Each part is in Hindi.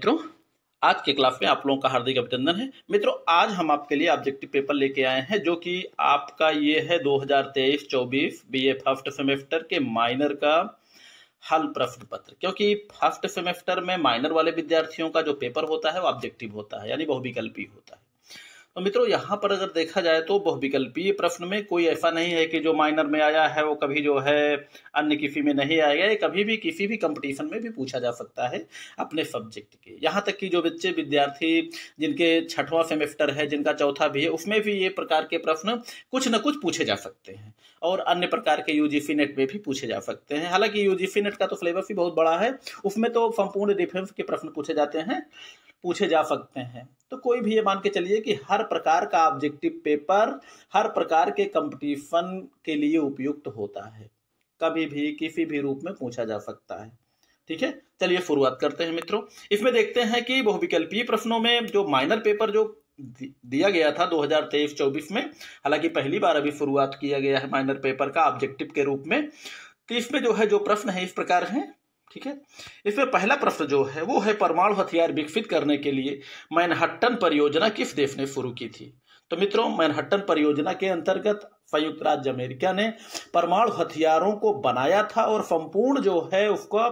मित्रों, आज के क्लास में आप लोगों का हार्दिक अभिनंदन है। मित्रों, आज हम आपके लिए ऑब्जेक्टिव पेपर लेके आए हैं जो कि आपका ये है 2023-24 बीए फर्स्ट सेमेस्टर के माइनर का हल प्रश्न पत्र। क्योंकि फर्स्ट सेमेस्टर में माइनर वाले विद्यार्थियों का जो पेपर होता है वो ऑब्जेक्टिव होता है, यानी बहुविकल्पी होता है। तो मित्रों, यहाँ पर अगर देखा जाए तो बहुविकल्पीय प्रश्न में कोई ऐसा नहीं है कि जो माइनर में आया है वो कभी जो है अन्य किसी में नहीं आएगा। ये कभी भी किसी भी कंपटीशन में भी पूछा जा सकता है अपने सब्जेक्ट के। यहाँ तक कि जो बच्चे विद्यार्थी जिनके छठवां सेमेस्टर है, जिनका चौथा भी है, उसमें भी ये प्रकार के प्रश्न कुछ न कुछ पूछे जा सकते हैं और अन्य प्रकार के यूजीसी नेट में भी पूछे जा सकते हैं। हालांकि यूजीसी नेट का तो सिलेबस ही बहुत बड़ा है, उसमें तो संपूर्ण डिफेंस के प्रश्न पूछे जा सकते हैं। तो कोई भी ये मान के चलिए कि हर प्रकार का ऑब्जेक्टिव पेपर हर प्रकार के कंपटीशन के लिए उपयुक्त होता है, कभी भी किसी भी रूप में पूछा जा सकता है। ठीक है, चलिए शुरुआत करते हैं मित्रों। इसमें देखते हैं कि बहुविकल्पीय प्रश्नों में जो माइनर पेपर जो दिया गया था 2023-24 में, हालांकि पहली बार अभी शुरुआत किया गया है माइनर पेपर का ऑब्जेक्टिव के रूप में। तो इसमें जो है जो प्रश्न है इस प्रकार है। ठीक है, इसमें पहला प्रश्न जो है वो है परमाणु हथियार विकसित करने के लिए मैनहट्टन परियोजना किस देश ने शुरू की थी। तो मित्रों, मैनहट्टन परियोजना के अंतर्गत संयुक्त राज्य अमेरिका ने परमाणु हथियारों को बनाया था और संपूर्ण जो है उसका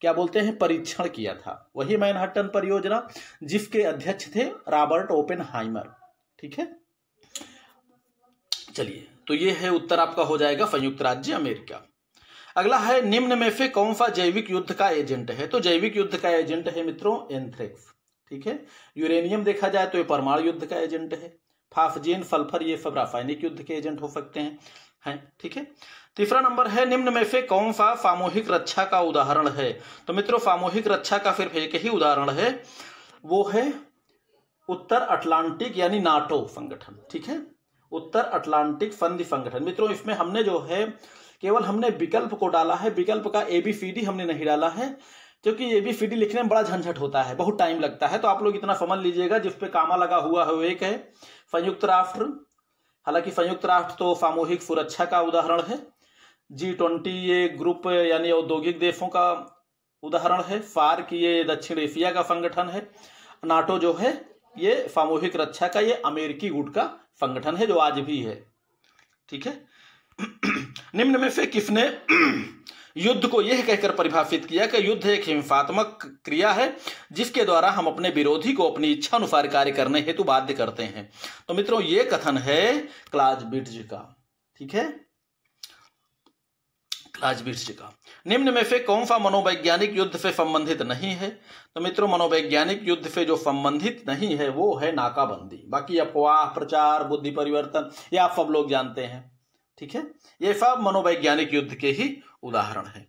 क्या बोलते हैं परीक्षण किया था। वही मैनहट्टन परियोजना जिसके अध्यक्ष थे रॉबर्ट ओपेनहाइमर। ठीक है, चलिए, तो ये है उत्तर आपका हो जाएगा संयुक्त राज्य अमेरिका। अगला है निम्न में से कौन सा जैविक युद्ध का एजेंट है। तो जैविक युद्ध का एजेंट है मित्रों एंथ्रेक्स। ठीक है, यूरेनियम देखा जाए तो ये परमाणु युद्ध का एजेंट है। फास्जीन, सल्फर, ये सब रासायनिक युद्ध के एजेंट हो सकते हैं। ठीक है, तीसरा नंबर है निम्न में से कौन सा सामूहिक रक्षा का उदाहरण है। तो मित्रों, सामूहिक रक्षा का सिर्फ एक ही उदाहरण है, वो है उत्तर अटलांटिक यानी नाटो संगठन। ठीक है, उत्तर अटलांटिक संधि संगठन। मित्रों, इसमें हमने जो है केवल हमने विकल्प को डाला है, विकल्प का ABCD हमने नहीं डाला है, क्योंकि ABCD लिखने में बड़ा झंझट होता है, बहुत टाइम लगता है। तो आप लोग इतना समझ लीजिएगा जिस पे कामा लगा हुआ है वो एक है संयुक्त राष्ट्र। हालांकि संयुक्त राष्ट्र तो सामूहिक सुरक्षा का उदाहरण है। G20 ये ग्रुप यानी औद्योगिक देशों का उदाहरण है। सार्क ये दक्षिण एशिया का संगठन है। नाटो जो है ये सामूहिक रक्षा का ये अमेरिकी गुट का संगठन है जो आज भी है। ठीक है, निम्न में से किसने युद्ध को यह कहकर परिभाषित किया कि युद्ध एक हिंसात्मक क्रिया है जिसके द्वारा हम अपने विरोधी को अपनी इच्छा अनुसार कार्य करने हेतु बाध्य करते हैं। तो मित्रों, ये कथन है क्लाज़ेविट्ज का। ठीक है, क्लाज़ेविट्ज का। निम्न में से कौन सा मनोवैज्ञानिक युद्ध से संबंधित नहीं है। तो मित्रों, मनोवैज्ञानिक युद्ध से जो संबंधित नहीं है वो है नाकाबंदी। बाकी अफवाह, प्रचार, बुद्धि परिवर्तन ये आप सब लोग जानते हैं। ठीक है, ये सब मनोवैज्ञानिक युद्ध के ही उदाहरण है।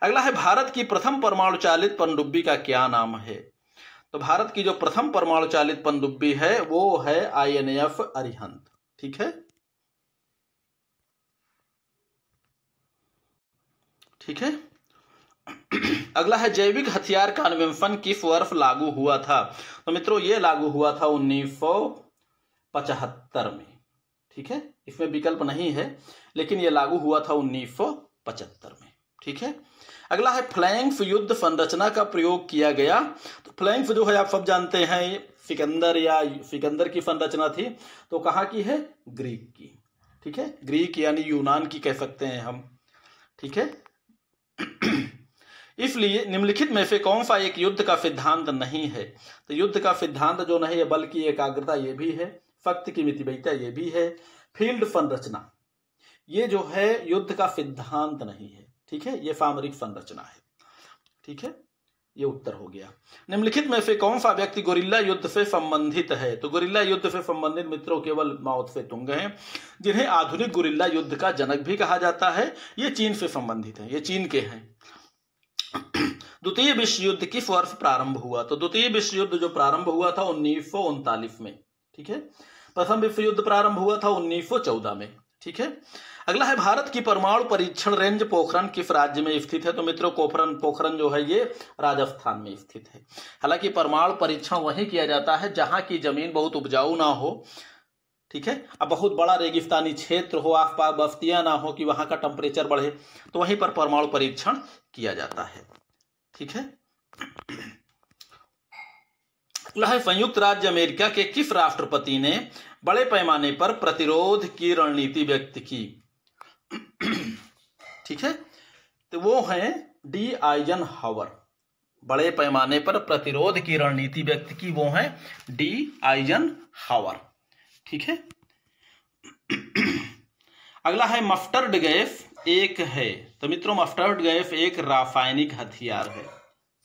अगला है भारत की प्रथम परमाणु चालित पनडुब्बी का क्या नाम है। तो भारत की जो प्रथम परमाणु चालित पनडुब्बी है वो है INF अरिहंत। ठीक है, ठीक है। अगला है जैविक हथियार का अन्वेषण किस वर्ष लागू हुआ था। तो मित्रों, ये लागू हुआ था 1975 में। ठीक है, इसमें विकल्प नहीं है, लेकिन यह लागू हुआ था 1975 में। ठीक है, अगला है फ्लैंक्स युद्ध संरचना का प्रयोग किया गया। तो फ्लैंक्स जो है आप सब जानते हैं सिकंदर की संरचना थी। तो कहाँ की है, ग्रीक की। ठीक है, ग्रीक यानी यूनान की कह सकते हैं हम। ठीक है, इसलिए निम्नलिखित में से कौन सा एक युद्ध का सिद्धांत नहीं है। तो युद्ध का सिद्धांत जो नहीं है बल की एकाग्रता ये भी है, शक्ति की मितव्ययिता ये भी है, फील्ड संरचना ये जो है युद्ध का सिद्धांत नहीं है। ठीक है, ये सामरिक संरचना है। ठीक है, ये उत्तर हो गया। निम्नलिखित में से कौन सा व्यक्ति गुरिल्ला युद्ध से संबंधित है। तो गुरिल्ला युद्ध से संबंधित मित्रों केवल माओ से तुंग हैं, जिन्हें आधुनिक गुरिल्ला युद्ध का जनक भी कहा जाता है। ये चीन से संबंधित है, ये चीन के हैं। द्वितीय विश्व युद्ध किस वर्ष प्रारंभ हुआ। तो द्वितीय विश्व युद्ध जो प्रारंभ हुआ था 1939 में। ठीक है, प्रथम विश्व युद्ध प्रारंभ हुआ था 1914 में। ठीक है, अगला है भारत की परमाणु परीक्षण रेंज पोखरण किस राज्य में स्थित है। तो मित्रों, पोखरण जो है ये राजस्थान में स्थित है। हालांकि परमाणु परीक्षण वहीं किया जाता है जहां की जमीन बहुत उपजाऊ ना हो। ठीक है, अब बहुत बड़ा रेगिस्तानी क्षेत्र हो, आसपास बस्तियां ना हो कि वहां का टेम्परेचर बढ़े, तो वहीं पर परमाणु परीक्षण किया जाता है। ठीक है, अगला है संयुक्त राज्य अमेरिका के किस राष्ट्रपति ने बड़े पैमाने पर प्रतिरोध की रणनीति व्यक्त की? ठीक है, तो वो है डी आइजनहावर। बड़े पैमाने पर प्रतिरोध की रणनीति व्यक्त की वो है डी आइजनहावर। ठीक है। अगला है मस्टर्ड गैस एक है, तो मित्रों मस्टर्ड गैस एक रासायनिक हथियार है।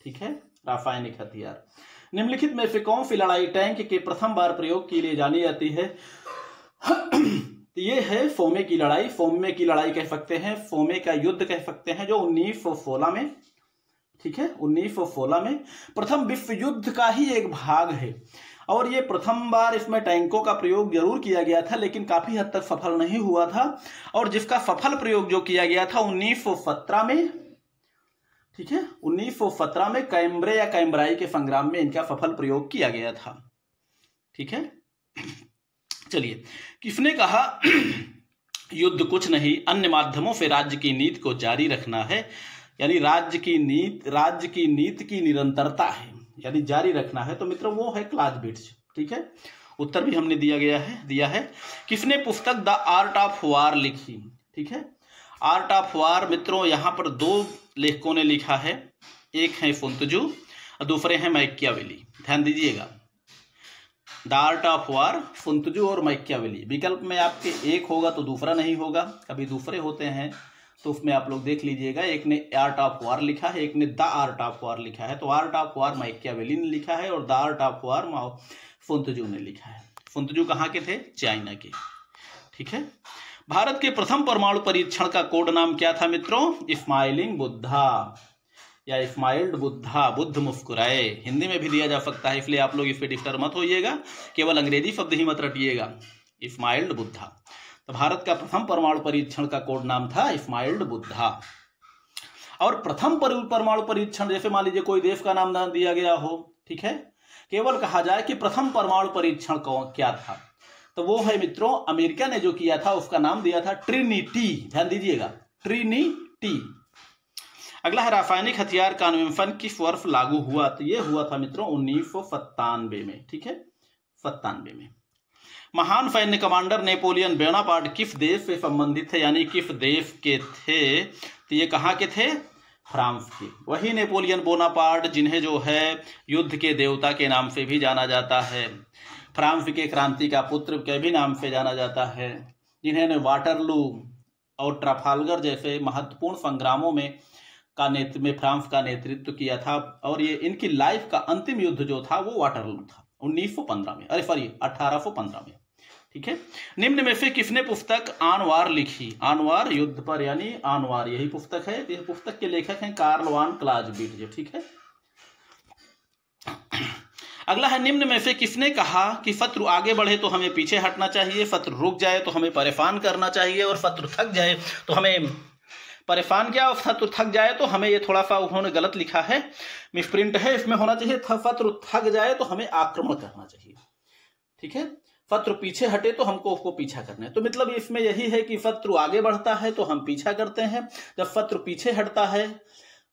ठीक है, रासायनिक हथियार। निम्नलिखित में से कौन सी लड़ाई टैंक के प्रथम बार प्रयोग के लिए जानी जाती है? तो ये है सोमे की लड़ाई। सोमे की लड़ाई कह सकते हैं, सोमे का युद्ध कह सकते हैं, जो 1916 में, ठीक है, 1916 में प्रथम विश्व युद्ध का ही एक भाग है। और ये प्रथम बार इसमें टैंकों का प्रयोग जरूर किया गया था, लेकिन काफी हद तक सफल नहीं हुआ था। और जिसका सफल प्रयोग जो किया गया था 1917 में, ठीक है, 1917 में कैम्ब्रे या कैम्ब्राई के संग्राम में इनका सफल प्रयोग किया गया था। ठीक है, चलिए, किसने कहा युद्ध कुछ नहीं, अन्य माध्यमों से राज्य की नीति को जारी रखना है, यानी राज्य की नीति की निरंतरता है, यानी जारी रखना है। तो मित्रों वो है क्लाजबिट्ज। ठीक है, उत्तर भी हमने दिया है। किसने पुस्तक द आर्ट ऑफ वार लिखी? ठीक है, आर्ट ऑफ वार मित्रों यहाँ पर दो लेखकों ने लिखा है, एक है सुंतजू और दूसरे हैं मैकियावेली। ध्यान दीजिएगा, द आर्ट ऑफ वार सुंतजू और मैकियावेली। विकल्प में आपके एक होगा तो दूसरा नहीं होगा, कभी दूसरे होते हैं, तो उसमें आप लोग देख लीजिएगा। एक ने आर्ट ऑफ वार लिखा है, एक ने द आर्ट ऑफ वार लिखा है। तो आर्ट ऑफ वार मैकियावेली ने लिखा है और द आर्ट ऑफ वार सुंतजू ने लिखा है। सुंतजू कहाँ के थे? चाइना के। ठीक है, भारत के प्रथम परमाणु परीक्षण का कोड नाम क्या था मित्रों? स्माइलिंग बुद्धा या स्माइल्ड बुद्धा, बुद्ध मुस्कुराए, हिंदी में भी दिया जा सकता है, इसलिए आप लोग इस पे डिस्टर्ब मत होइएगा, केवल अंग्रेजी शब्द ही मत रटिएगा, स्माइल्ड बुद्धा। तो भारत का प्रथम परमाणु परीक्षण का कोड नाम था स्माइल्ड बुद्धा। और प्रथम परमाणु परीक्षण, जैसे मान लीजिए कोई देश का नाम ना दिया गया हो, ठीक है, केवल कहा जाए कि प्रथम परमाणु परीक्षण क्या था, तो वो है मित्रों अमेरिका ने जो किया था, उसका नाम दिया था ट्रिनिटी। ध्यान दीजिएगा, ट्रिनिटी। अगला है रासायनिक हथियार का अन्वेषण किस वर्ष लागू हुआ? तो ये हुआ था मित्रों 1997 में। ठीक है, 97 में। महान सैन्य कमांडर नेपोलियन बोनापार्ट किस देश से संबंधित थे, यानी किस देश के थे? तो ये कहाँ के थे? फ्रांस के। वही नेपोलियन बोनापार्ट जिन्हें जो है युद्ध के देवता के नाम से भी जाना जाता है, फ्रांस के क्रांति का पुत्र के भी नाम से जाना जाता है, जिन्होंने वाटरलू और ट्राफालगर जैसे महत्वपूर्ण संग्रामों में फ्रांस का नेतृत्व किया था। और ये इनकी लाइफ का अंतिम युद्ध जो था वो वाटरलू था 1915 में, 1815 में। ठीक है, निम्न में से किसने पुस्तक आनवार लिखी? आनवार युद्ध पर, यानी आनवार यही पुस्तक है। इस पुस्तक के लेखक हैं कार्ल वान क्लाजबिट्ज। ठीक है, अगला है निम्न में से किसने कहा कि शत्रु आगे बढ़े तो हमें पीछे हटना चाहिए, शत्रु रुक जाए तो हमें परेशान करना चाहिए, और शत्रु थक जाए तो हमें परेशान किया, और शत्रु थक जाए तो हमें, ये थोड़ा सा उन्होंने गलत लिखा है, मिसप्रिंट है, इसमें होना चाहिए शत्रु थक जाए तो हमें आक्रमण करना चाहिए। ठीक है, शत्रु पीछे हटे तो हमको उसको पीछा करना है। तो मतलब इसमें यही है कि शत्रु आगे बढ़ता है तो हम पीछा करते हैं, जब शत्रु पीछे हटता है,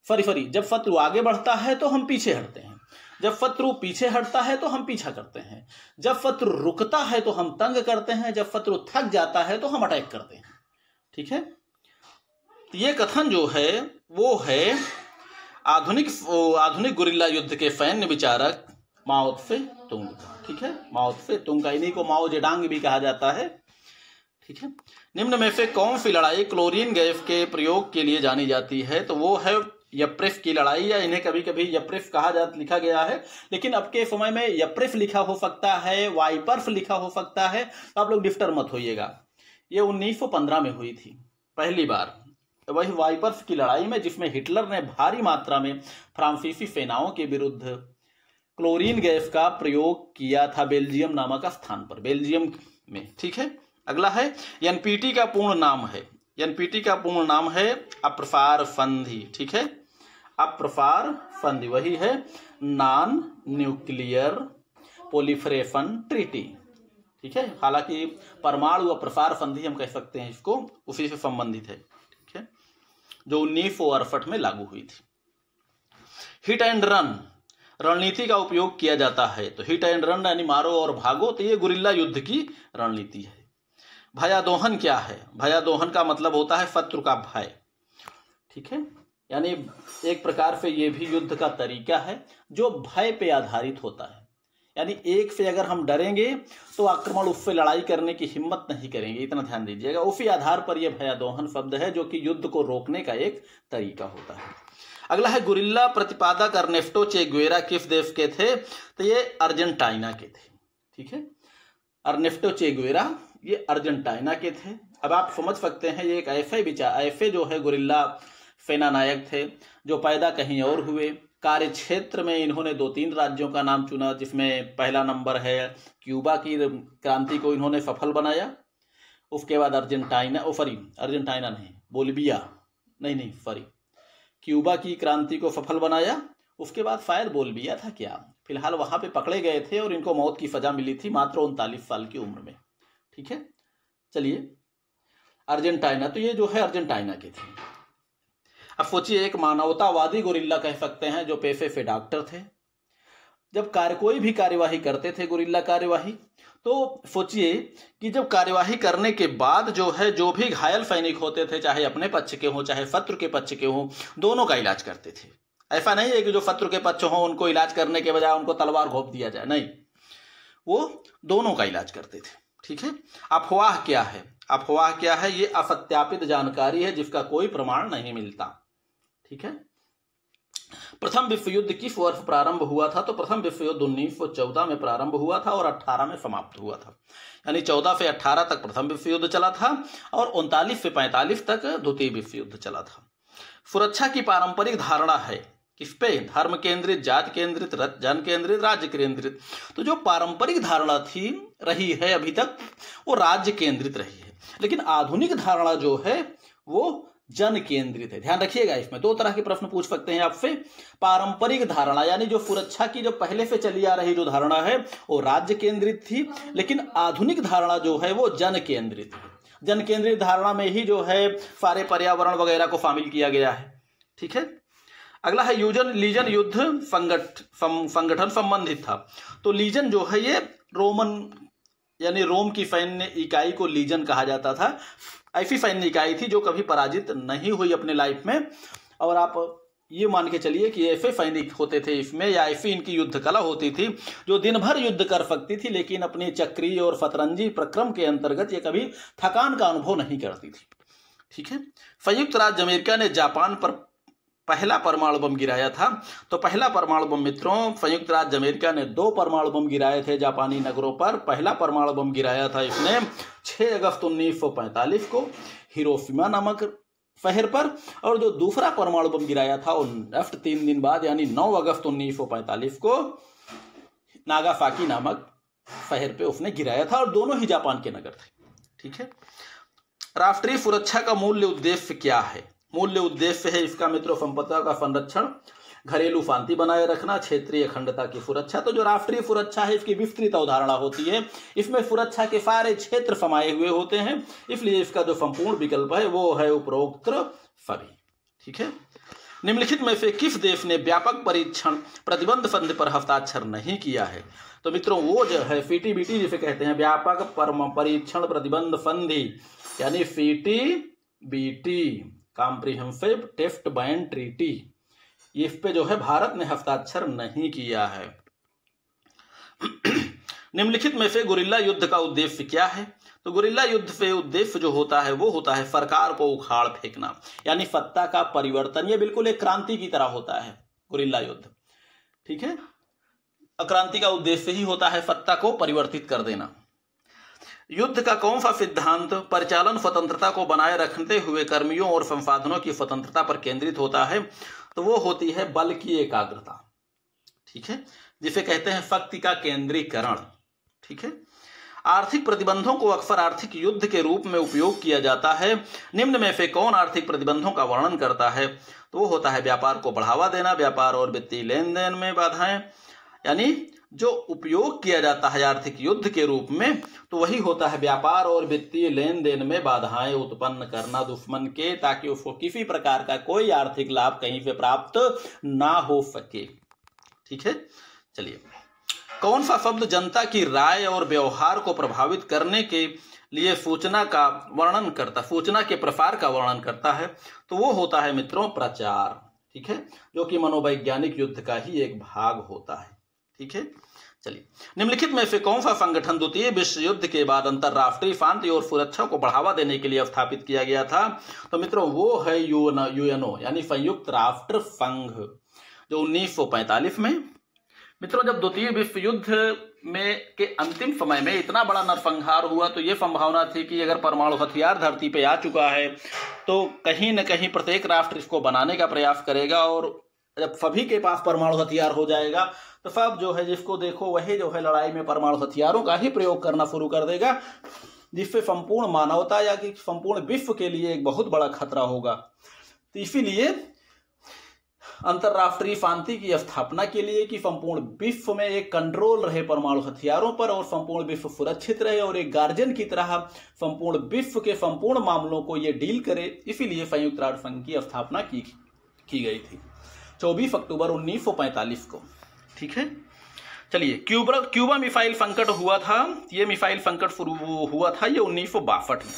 जब शत्रु आगे बढ़ता है तो हम पीछे हटते हैं, जब शत्रु पीछे हटता है तो हम पीछा करते हैं, जब शत्रु रुकता है तो हम तंग करते हैं, जब शत्रु थक जाता है तो हम अटैक करते हैं। ठीक है, ये कथन जो है वो है आधुनिक गुरिल्ला युद्ध के सैन्य विचारक माओ त्से तुंग। ठीक है, माओ त्से तुंग का, इन्हीं को माओ जेडांग भी कहा जाता है। ठीक है, निम्न में से कौन सी लड़ाई क्लोरीन गैस के प्रयोग के लिए जानी जाती है? तो वो है यप्रेफ की लड़ाई, या इन्हें कभी कभी यप्रेफ लिखा गया है, लेकिन अब के समय में यप्रेफ लिखा हो सकता है, वाइपर्फ लिखा हो सकता है, तो आप लोग डिस्टर्ब मत होइएगा। ये 1915 में हुई थी पहली बार, वही वाइपर्फ की लड़ाई में, जिसमें हिटलर ने भारी मात्रा में फ्रांसीसी सेनाओं के विरुद्ध क्लोरीन गैस का प्रयोग किया था, बेल्जियम नामक स्थान पर, बेल्जियम में। ठीक है, अगला है एनपीटी का पूर्ण नाम है, एनपीटी का पूर्ण नाम है अप्रसार संधि। ठीक है, अप्रसार संधि वही है नॉन न्यूक्लियर प्रोलिफरेशन ट्रीटी। ठीक है, हालांकि परमाणु अप्रसार संधि हम कह सकते हैं इसको, उसी से संबंधित है। ठीक है, जो 1968 में लागू हुई थी। हिट एंड रन, रणनीति का उपयोग किया जाता है, तो हिट एंड रन यानी मारो और भागो, तो ये गुरिल्ला युद्ध की रणनीति है। भयादोहन क्या है? भयादोहन का मतलब होता है शत्रु का भय, ठीक है, यानी एक प्रकार से ये भी युद्ध का तरीका है जो भय पे आधारित होता है, यानी एक से अगर हम डरेंगे तो आक्रमण उससे लड़ाई करने की हिम्मत नहीं करेंगे, इतना ध्यान दीजिएगा। उसी आधार पर यह भयादोहन शब्द है जो कि युद्ध को रोकने का एक तरीका होता है। अगला है गुरिल्ला प्रतिपादक अर्नेस्टो चे गुवेरा किस देश के थे? तो ये अर्जेंटीना के थे, ठीक है। अर्नेस्टो चे गुवेरा ये अर्जेंटीना के थे। अब आप समझ सकते हैं ये एक ऐसे जो है गुरिल्ला सेना नायक थे जो पैदा कहीं और हुए। कार्य क्षेत्र में इन्होंने 2-3 राज्यों का नाम चुना, जिसमें पहला नंबर है क्यूबा की क्रांति को इन्होंने सफल बनाया। उसके बाद क्यूबा की क्रांति को सफल बनाया। उसके बाद शायद बोलिविया था क्या, फिलहाल वहां पे पकड़े गए थे और इनको मौत की सजा मिली थी मात्र 39 साल की उम्र में, ठीक है। चलिए अर्जेंटीना, तो ये जो है अर्जेंटीना के थे। अब सोचिए एक मानवतावादी गुरिल्ला कह सकते हैं जो पेशे से डॉक्टर थे। जब कोई भी कार्यवाही करते थे गुरिल्ला कार्यवाही, तो सोचिए कि जब कार्यवाही करने के बाद जो भी घायल सैनिक होते थे, चाहे अपने पक्ष के हों चाहे शत्रु के पक्ष के हों, दोनों का इलाज करते थे। ऐसा नहीं है कि जो शत्रु के पक्ष हों उनको इलाज करने के बजाय उनको तलवार घोंप दिया जाए, नहीं, वो दोनों का इलाज करते थे, ठीक है। अफवाह क्या है? अफवाह क्या है? ये असत्यापित जानकारी है जिसका कोई प्रमाण नहीं मिलता, ठीक है। प्रथम विश्व युद्ध किस वर्ष प्रारंभ हुआ था? तो प्रथम विश्व युद्ध 1914 में प्रारंभ हुआ था और 18 में समाप्त हुआ था, यानी 14 से 18 तक प्रथम विश्व युद्ध चला था और 39 से 45 तक द्वितीय विश्व युद्ध चला था। सुरक्षा की पारंपरिक धारणा है किस पे? धर्म केंद्रित, जाति केंद्रित, जन केंद्रित, राज्य केंद्रित। तो जो पारंपरिक धारणा रही है अभी तक वो राज्य केंद्रित रही है, लेकिन आधुनिक धारणा जो है वो जन केंद्रित है। ध्यान रखिएगा, इसमें 2 तरह के प्रश्न पूछ सकते हैं आपसे। पारंपरिक धारणा यानी जो सुरक्षा की जो पहले से चली आ रही जो धारणा है वो राज्य केंद्रित थी, लेकिन आधुनिक धारणा जो है वो जन केंद्रित है। जन केंद्रित धारणा में ही जो है सारे पर्यावरण वगैरह को शामिल किया गया है, ठीक है। अगला है लीजन युद्ध संगठन संबंधित था। तो लीजन जो है ये रोम की सैन्य इकाई को लीजन कहा जाता था। ऐसी सैन्य इकाई थी जो कभी पराजित नहीं हुई अपने लाइफ में, और आप ये मान के चलिए कि ऐसे सैनिक होते थे इसमें, या ऐसी इनकी युद्ध कला होती थी जो दिन भर युद्ध कर सकती थी, लेकिन अपने चक्री और शतरंजी प्रक्रम के अंतर्गत ये कभी थकान का अनुभव नहीं करती थी, ठीक है। संयुक्त राज्य अमेरिका ने जापान पर पहला परमाणु बम गिराया था। तो पहला परमाणु बम मित्रों, संयुक्त राज्य अमेरिका ने 2 परमाणु बम गिराए थे जापानी नगरों पर। पहला परमाणु बम गिराया था इसने 6 अगस्त 1945 को हिरोशिमा नामक शहर पर, और जो दूसरा परमाणु बम गिराया था वो जस्ट 3 दिन बाद यानी 9 अगस्त 1945 को नागासाकी नामक शहर पे उसने गिराया था, और दोनों ही जापान के नगर थे, ठीक है। राष्ट्रीय सुरक्षा का मूल्य उद्देश्य क्या है? मूल्य उद्देश्य है इसका मित्रों संपदा का संरक्षण, घरेलू शांति बनाए रखना, क्षेत्रीय अखंडता की सुरक्षा। तो जो राष्ट्रीय सुरक्षा है इसकी विस्तृत अवधारणा होती है, इसमें सुरक्षा के सारे क्षेत्र समाये हुए होते हैं, इसलिए इसका जो संपूर्ण विकल्प है वो है उपरोक्त सभी, ठीक है। निम्नलिखित में से किस देश ने व्यापक परीक्षण प्रतिबंध संधि पर हस्ताक्षर नहीं किया है? तो मित्रों वो जो है सीटीबीटी जिसे कहते हैं, व्यापक परीक्षण प्रतिबंध संधि, यानी CTBT, comprehensive test ban treaty, इस पे जो है भारत ने हस्ताक्षर नहीं किया है। निम्नलिखित में से गुरिल्ला युद्ध का उद्देश्य क्या है? तो गुरिल्ला युद्ध से उद्देश्य जो होता है वो होता है सरकार को उखाड़ फेंकना, यानी सत्ता का परिवर्तन। ये बिल्कुल एक क्रांति की तरह होता है गुरिल्ला युद्ध, ठीक है। क्रांति का उद्देश्य ही होता है सत्ता को परिवर्तित कर देना। युद्ध का कौन सा सिद्धांत परिचालन स्वतंत्रता को बनाए रखते हुए कर्मियों और संसाधनों की स्वतंत्रता पर केंद्रित होता है? तो वो होती है बल की एकाग्रता, ठीक है, जिसे कहते हैं शक्ति का केंद्रीकरण, ठीक है। आर्थिक प्रतिबंधों को अक्सर आर्थिक युद्ध के रूप में उपयोग किया जाता है। निम्न में से कौन आर्थिक प्रतिबंधों का वर्णन करता है? तो वो होता है व्यापार को बढ़ावा देना, व्यापार और वित्तीय लेन देन में बाधाएं, यानी जो उपयोग किया जाता है आर्थिक युद्ध के रूप में, तो वही होता है व्यापार और वित्तीय लेन देन में बाधाएं उत्पन्न करना दुश्मन के, ताकि उसको किसी प्रकार का कोई आर्थिक लाभ कहीं से प्राप्त ना हो सके, ठीक है। चलिए, कौन सा शब्द जनता की राय और व्यवहार को प्रभावित करने के लिए सूचना का वर्णन करता, सूचना के प्रसार का वर्णन करता है? तो वो होता है मित्रों प्रचार, ठीक है, जो कि मनोवैज्ञानिक युद्ध का ही एक भाग होता है, ठीक है। चलिए, निम्नलिखित में से कौन सा संगठन द्वितीय विश्व युद्ध के बाद अंतरराष्ट्रीय शांति और सुरक्षा को बढ़ावा देने के लिए स्थापित किया गया था? तो मित्रों वो है यूएनओ यानी संयुक्त राष्ट्र संघ, जो 1945 में मित्रों जब द्वितीय विश्व युद्ध में के अंतिम समय में इतना बड़ा नरसंहार हुआ तो ये संभावना थी कि अगर परमाणु हथियार धरती पे आ चुका है तो कहीं न कहीं प्रत्येक राष्ट्र इसको बनाने का प्रयास करेगा, और जब सभी के पास परमाणु हथियार हो जाएगा तो सब जो है जिसको देखो वही जो है लड़ाई में परमाणु हथियारों का ही प्रयोग करना शुरू कर देगा, जिससे संपूर्ण मानवता या कि संपूर्ण विश्व के लिए एक बहुत बड़ा खतरा होगा। तो इसीलिए अंतरराष्ट्रीय शांति की स्थापना के लिए कि संपूर्ण विश्व में एक कंट्रोल रहे परमाणु हथियारों पर और संपूर्ण विश्व सुरक्षित रहे और एक गार्जियन की तरह संपूर्ण विश्व के संपूर्ण मामलों को ये डील करे, इसीलिए संयुक्त राष्ट्र संघ की स्थापना की गई थी 24 अक्टूबर 1945 को, ठीक है। चलिए, क्यूबा मिसाइल संकट हुआ था, ये मिसाइल संकट शुरू हुआ था ये 1962 में।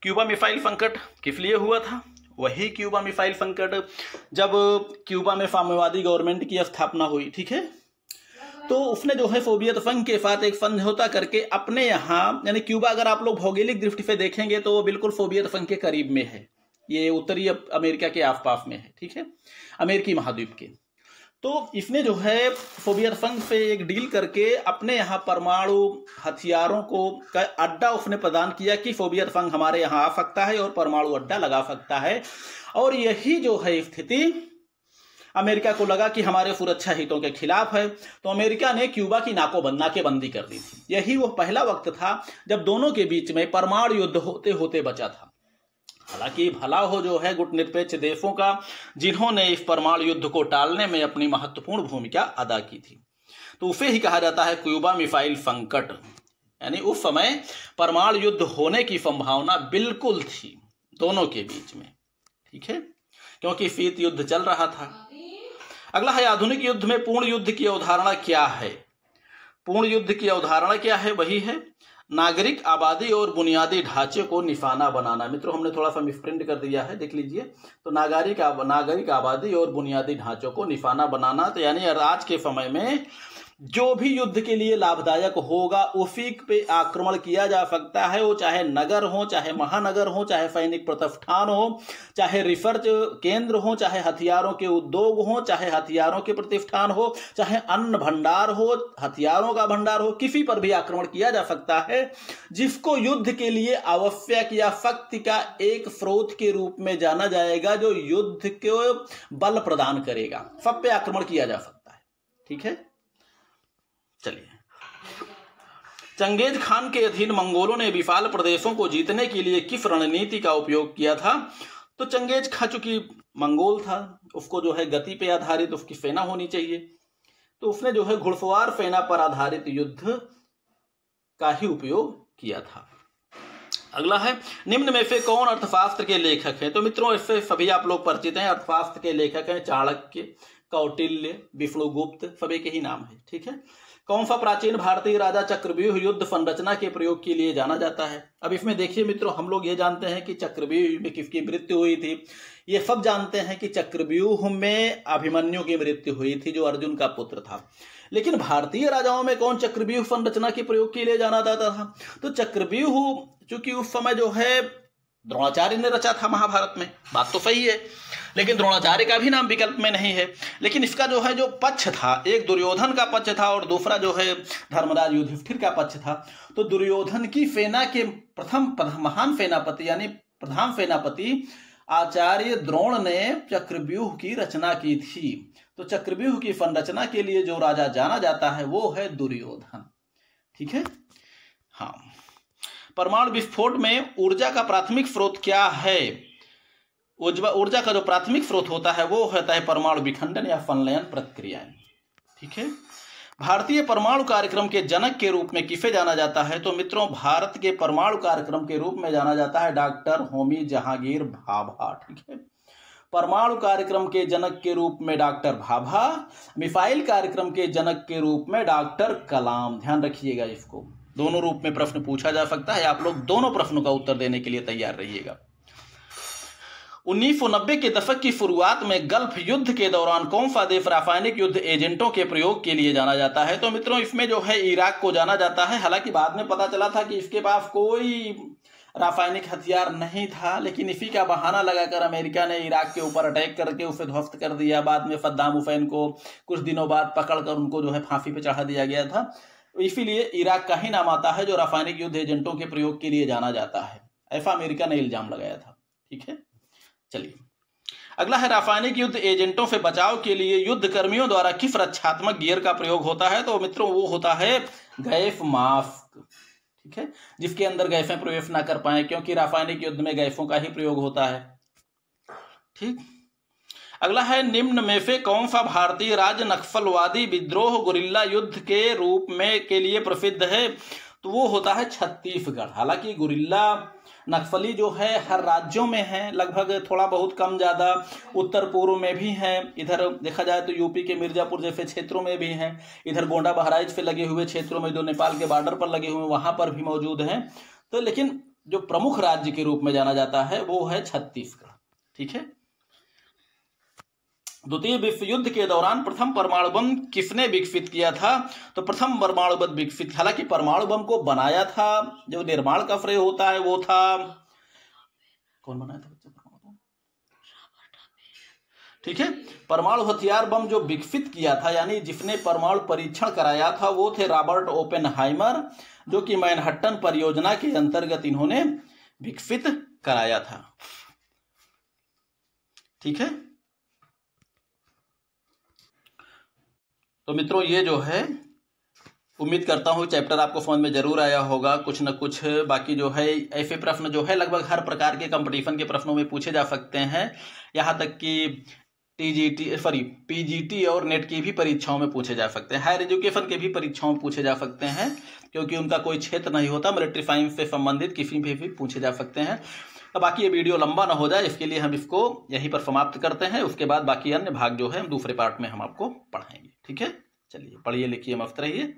क्यूबा मिसाइल संकट किस लिए हुआ था? वही क्यूबा मिसाइल संकट जब क्यूबा में साम्यवादी गवर्नमेंट की स्थापना हुई, ठीक है, तो उसने जो है सोवियत संघ के साथ एक समझौता करके अपने यहाँ, यानी क्यूबा अगर आप लोग भौगोलिक दृष्टि से देखेंगे तो वो बिल्कुल सोवियत संघ के करीब में है, ये उत्तरी अमेरिका के आसपास में है, ठीक है, अमेरिकी महाद्वीप के। तो इसने जो है सोवियत संघ से एक डील करके अपने यहाँ परमाणु हथियारों को का अड्डा उसने प्रदान किया कि सोवियत संघ हमारे यहाँ आ सकता है और परमाणु अड्डा लगा सकता है, और यही जो है स्थिति अमेरिका को लगा कि हमारे सुरक्षा हितों के खिलाफ है, तो अमेरिका ने क्यूबा की नाकेबंदी कर दी थी। यही वो पहला वक्त था जब दोनों के बीच में परमाणु युद्ध होते होते बचा था। हालांकि भला हो जो है गुटनिरपेक्ष देशों का, जिन्होंने इस परमाणु युद्ध को टालने में अपनी महत्वपूर्ण भूमिका अदा की थी, तो उसे ही कहा जाता है क्यूबा मिसाइल संकट। यानी उस समय परमाणु युद्ध होने की संभावना बिल्कुल थी दोनों के बीच में, ठीक है, क्योंकि शीत युद्ध चल रहा था। अगला है आधुनिक युद्ध में पूर्ण युद्ध की अवधारणा क्या है? पूर्ण युद्ध की अवधारणा क्या है? वही है नागरिक आबादी और बुनियादी ढांचे को निशाना बनाना। मित्रों हमने थोड़ा सा मिसप्रिंट कर दिया है, देख लीजिए। तो नागरिक आबादी और बुनियादी ढांचों को निशाना बनाना, तो यानी आज के समय में जो भी युद्ध के लिए लाभदायक होगा उसी पे आक्रमण किया जा सकता है, वो चाहे नगर हो, चाहे महानगर हो, चाहे सैनिक प्रतिष्ठान हो, चाहे रिसर्च केंद्र हो, चाहे हथियारों के उद्योग हो, चाहे हथियारों के प्रतिष्ठान हो, चाहे अन्न भंडार हो, हथियारों का भंडार हो, किसी पर भी आक्रमण किया जा सकता है जिसको युद्ध के लिए आवश्यक या शक्ति का एक स्रोत के रूप में जाना जाएगा, जो युद्ध को बल प्रदान करेगा। सब पे आक्रमण किया जा सकता है, ठीक है। चलिए, चंगेज खान के अधीन मंगोलों ने विशाल प्रदेशों को जीतने के लिए किस रणनीति का उपयोग किया था? तो चंगेज खान चूंकि मंगोल था, उसको जो है गति पे आधारित उसकी सेना होनी चाहिए, तो उसने जो है घुड़सवार सेना पर आधारित युद्ध का ही उपयोग किया था। अगला है निम्न में से कौन अर्थशास्त्र के लेखक हैं? तो मित्रों इससे सभी आप लोग परिचित हैं। अर्थशास्त्र के लेखक हैं चाणक्य, कौटिल्य, विष्णुगुप्त, सभी के ही नाम है, ठीक है। कौन सा प्राचीन भारतीय राजा चक्रव्यूह युद्ध संरचना के प्रयोग के लिए जाना जाता है? अब इसमें देखिए मित्रों, हम लोग ये जानते हैं कि चक्रव्यूह में किसकी मृत्यु हुई थी। ये सब जानते हैं कि चक्रव्यूह में अभिमन्यु की मृत्यु हुई थी, जो अर्जुन का पुत्र था। लेकिन भारतीय राजाओं में कौन चक्रव्यूह संरचना के प्रयोग के लिए जाना जाता था? तो चक्रव्यूह चूंकि उस समय जो है द्रोणाचार्य ने रचा था महाभारत में, बात तो सही है, लेकिन द्रोणाचार्य का भी नाम विकल्प में नहीं है। लेकिन इसका जो है जो पक्ष था, एक दुर्योधन का पक्ष था और दूसरा जो है धर्मराज युधिष्ठिर का पक्ष था। तो दुर्योधन की सेना के प्रथम महान सेनापति यानी प्रधान सेनापति आचार्य द्रोण ने चक्रव्यूह की रचना की थी। तो चक्रव्यूह की संरचना के लिए जो राजा जाना जाता है वो है दुर्योधन, ठीक है। हाँ, परमाणु विस्फोट में ऊर्जा का प्राथमिक स्रोत क्या है? ऊर्जा का जो प्राथमिक स्रोत होता है वो होता है परमाणु विखंडन या संलयन प्रक्रियाएं, ठीक है। भारतीय परमाणु कार्यक्रम के जनक के रूप में किसे जाना जाता है? तो मित्रों भारत के परमाणु कार्यक्रम के रूप में जाना जाता है डॉक्टर होमी जहांगीर भाभा, ठीक है। परमाणु कार्यक्रम के जनक के रूप में डॉक्टर भाभा, मिसाइल कार्यक्रम के जनक के रूप में डॉक्टर कलाम। ध्यान रखिएगा, इसको दोनों रूप में प्रश्न पूछा जा सकता है। आप लोग दोनों प्रश्नों का उत्तर देने के लिए तैयार रहिएगा। 1990 के दशक की शुरुआत में गल्फ युद्ध के दौरान कौन सा देश रासायनिक युद्ध एजेंटों के प्रयोग के लिए जाना जाता है? तो मित्रों, इसमें जो है इराक को जाना जाता है। हालांकि बाद में पता चला था कि इसके पास कोई रासायनिक हथियार नहीं था, लेकिन इसी का बहाना लगाकर अमेरिका ने इराक के ऊपर अटैक करके उसे ध्वस्त कर दिया। बाद में सद्दाम हुसैन को कुछ दिनों बाद पकड़कर उनको जो है फांसी पे चढ़ा दिया गया था। इसीलिए इराक का ही नाम आता है जो रासायनिक युद्ध एजेंटों के प्रयोग के लिए जाना जाता है। ऐसा अमेरिका ने इल्जाम लगाया था। ठीक है, चलिए अगला है, रासायनिक युद्ध एजेंटों से बचाव के लिए युद्ध कर्मियों द्वारा किस रक्षात्मक गियर का प्रयोग होता है? तो मित्रों, वो होता है गैस मास्क। ठीक है, जिसके अंदर गैसें प्रवेश ना कर पाए, क्योंकि रासायनिक युद्ध में गैसों का ही प्रयोग होता है। ठीक, अगला है, निम्न में से कौन सा भारतीय राज्य नक्सलवादी विद्रोह गुरिल्ला युद्ध के रूप में के लिए प्रसिद्ध है? तो वो होता है छत्तीसगढ़। हालांकि गुरिल्ला नक्सली जो है हर राज्यों में है, लगभग थोड़ा बहुत कम ज़्यादा उत्तर पूर्व में भी हैं। इधर देखा जाए तो यूपी के मिर्जापुर जैसे क्षेत्रों में भी हैं। इधर गोंडा बहराइच पे लगे हुए क्षेत्रों में, जो नेपाल के बॉर्डर पर लगे हुए, वहाँ पर भी मौजूद हैं। तो लेकिन जो प्रमुख राज्य के रूप में जाना जाता है वो है छत्तीसगढ़। ठीक है, द्वितीय विश्व युद्ध के दौरान प्रथम परमाणु बम किसने विकसित किया था? तो प्रथम परमाणु बम विकसित, हालांकि परमाणु बम को बनाया था, जो निर्माण का श्रेय होता है वो था, कौन बनाया था बच्चे परमाणु बम? ठीक है, परमाणु हथियार बम जो विकसित किया था, यानी जिसने परमाणु परीक्षण कराया था, वो थे रॉबर्ट ओपेनहाइमर, जो कि मैनहट्टन परियोजना के अंतर्गत इन्होंने विकसित कराया था। ठीक है, तो मित्रों, ये जो है, उम्मीद करता हूँ चैप्टर आपको समझ में जरूर आया होगा कुछ न कुछ। बाकी जो है ऐसे प्रश्न जो है लगभग हर प्रकार के कंपटीशन के प्रश्नों में पूछे जा सकते हैं। यहाँ तक कि पीजीटी और नेट की भी परीक्षाओं में पूछे जा सकते हैं। हायर एजुकेशन के भी परीक्षाओं में पूछे जा सकते हैं, क्योंकि उनका कोई क्षेत्र नहीं होता। मिलिट्री साइंस से संबंधित किसी भी पूछे जा सकते हैं। तो बाकी ये वीडियो लंबा ना हो जाए, इसके लिए हम इसको यहीं पर समाप्त करते हैं। उसके बाद बाकी अन्य भाग जो है हम दूसरे पार्ट में हम आपको पढ़ाएंगे। ठीक है, चलिए पढ़िए लिखिए, मस्त रहिए।